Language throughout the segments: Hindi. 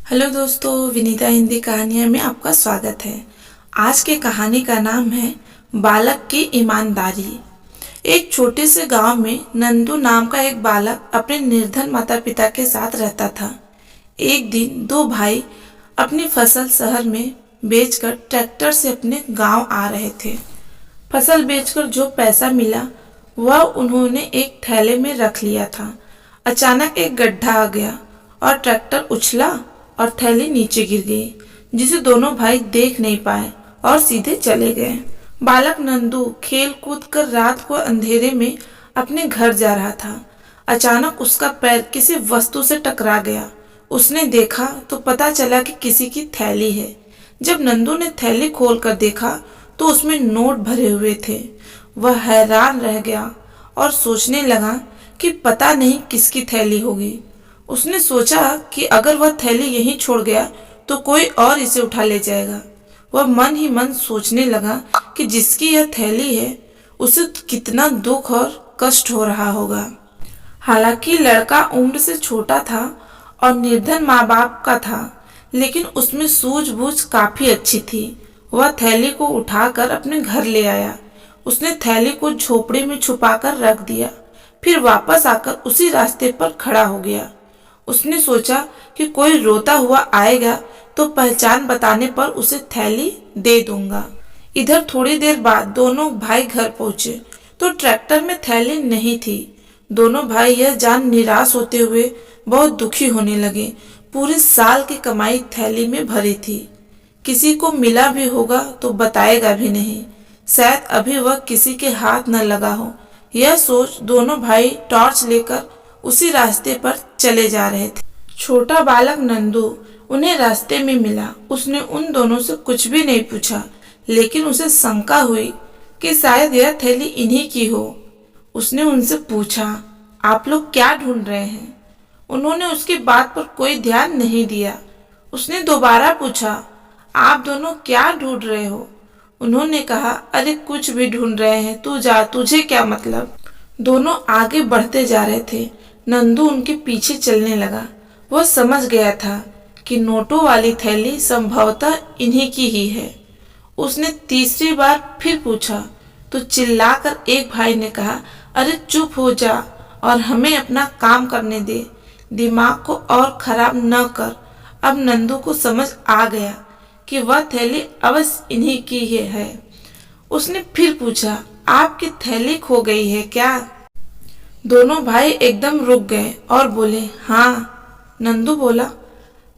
हेलो दोस्तों, विनीता हिंदी कहानियाँ में आपका स्वागत है। आज के कहानी का नाम है बालक की ईमानदारी। एक छोटे से गांव में नंदू नाम का एक बालक अपने निर्धन माता पिता के साथ रहता था। एक दिन दो भाई अपनी फसल शहर में बेचकर ट्रैक्टर से अपने गांव आ रहे थे। फसल बेचकर जो पैसा मिला वह उन्होंने एक थैले में रख लिया था। अचानक एक गड्ढा आ गया और ट्रैक्टर उछला और थैली नीचे गिर गई, जिसे दोनों भाई देख नहीं पाए और सीधे चले गए। बालक नंदू खेल कूद कर रात को अंधेरे में अपने घर जा रहा था। अचानक उसका पैर किसी वस्तु से टकरा गया। उसने देखा तो पता चला कि किसी की थैली है। जब नंदू ने थैली खोलकर देखा तो उसमें नोट भरे हुए थे। वह हैरान रह गया और सोचने लगा कि पता नहीं किसकी थैली होगी। उसने सोचा कि अगर वह थैली यहीं छोड़ गया तो कोई और इसे उठा ले जाएगा। वह मन ही मन सोचने लगा कि जिसकी यह थैली है उसे कितना दुख और कष्ट हो रहा होगा। हालांकि लड़का उम्र से छोटा था और निर्धन माँ बाप का था, लेकिन उसमें सूझबूझ काफी अच्छी थी। वह थैली को उठाकर अपने घर ले आया। उसने थैली को झोपड़ी में छुपाकर रख दिया, फिर वापस आकर उसी रास्ते पर खड़ा हो गया। उसने सोचा कि कोई रोता हुआ आएगा तो पहचान बताने पर उसे थैली दे दूंगा। इधर थोड़ी देर बाद दोनों भाई घर पहुंचे तो ट्रैक्टर में थैली नहीं थी। दोनों भाई यह जान निराश होते हुए बहुत दुखी होने लगे। पूरे साल की कमाई थैली में भरी थी। किसी को मिला भी होगा तो बताएगा भी नहीं। शायद अभी वह किसी के हाथ न लगा हो। यह सोच दोनों भाई टॉर्च लेकर उसी रास्ते पर चले जा रहे थे। छोटा बालक नंदू उन्हें रास्ते में मिला। उसने उन दोनों से कुछ भी नहीं पूछा, लेकिन उसे शंका हुई कि शायद यह थैली इन्हीं की हो। उसने उनसे पूछा, आप लोग क्या ढूंढ रहे हैं? उन्होंने उसकी बात पर कोई ध्यान नहीं दिया। उसने दोबारा पूछा, आप दोनों क्या ढूंढ रहे हो? उन्होंने कहा, अरे कुछ भी ढूंढ रहे हैं, तू जा, तुझे क्या मतलब। दोनों आगे बढ़ते जा रहे थे। नंदू उनके पीछे चलने लगा। वह समझ गया था कि नोटों वाली थैली संभवतः इन्हीं की ही है। उसने तीसरी बार फिर पूछा तो चिल्लाकर एक भाई ने कहा, अरे चुप हो जा और हमें अपना काम करने दे, दिमाग को और खराब न कर। अब नंदू को समझ आ गया कि वह थैली अवश्य इन्हीं की ही है। उसने फिर पूछा, आपकी थैली खो गई है क्या? दोनों भाई एकदम रुक गए और बोले, हाँ। नंदू बोला,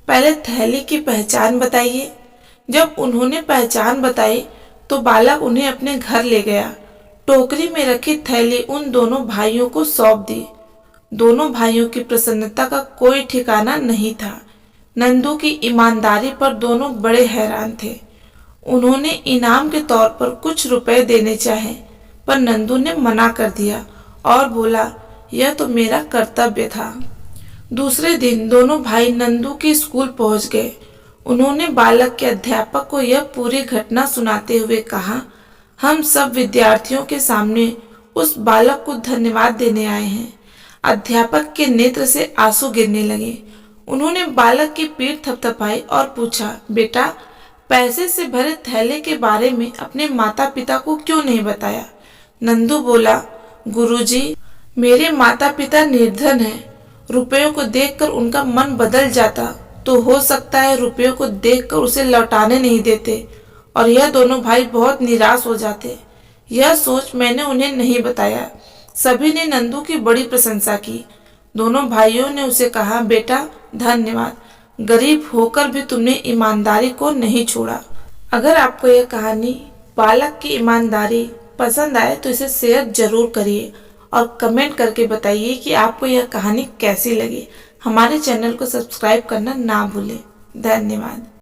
पहले थैली की पहचान बताइए। जब उन्होंने पहचान बताई तो बालक उन्हें अपने घर ले गया। टोकरी में रखी थैली उन दोनों भाइयों को सौंप दी। दोनों भाइयों की प्रसन्नता का कोई ठिकाना नहीं था। नंदू की ईमानदारी पर दोनों बड़े हैरान थे। उन्होंने इनाम के तौर पर कुछ रुपए देने चाहे, पर नंदू ने मना कर दिया और बोला, यह तो मेरा कर्तव्य था। दूसरे दिन दोनों भाई नंदू के स्कूल पहुंच गए। उन्होंने बालक के अध्यापक को यह पूरी घटना सुनाते हुए कहा, हम सब विद्यार्थियों के सामने उस बालक को धन्यवाद देने आए हैं। अध्यापक के नेत्र से आंसू गिरने लगे। उन्होंने बालक की पीठ थपथपाई और पूछा, बेटा, पैसे से भरे थैले के बारे में अपने माता पिता को क्यों नहीं बताया? नंदू बोला, गुरुजी, मेरे माता पिता निर्धन हैं। रुपयों को देखकर उनका मन बदल जाता तो हो सकता है रुपयों को देखकर उसे लौटाने नहीं देते और यह दोनों भाई बहुत निराश हो जाते। यह सोच मैंने उन्हें नहीं बताया। सभी ने नंदू की बड़ी प्रशंसा की। दोनों भाइयों ने उसे कहा, बेटा धन्यवाद, गरीब होकर भी तुमने ईमानदारी को नहीं छोड़ा। अगर आपको यह कहानी बालक की ईमानदारी पसंद आए तो इसे शेयर जरूर करिए और कमेंट करके बताइए कि आपको यह कहानी कैसी लगी। हमारे चैनल को सब्सक्राइब करना ना भूलें। धन्यवाद।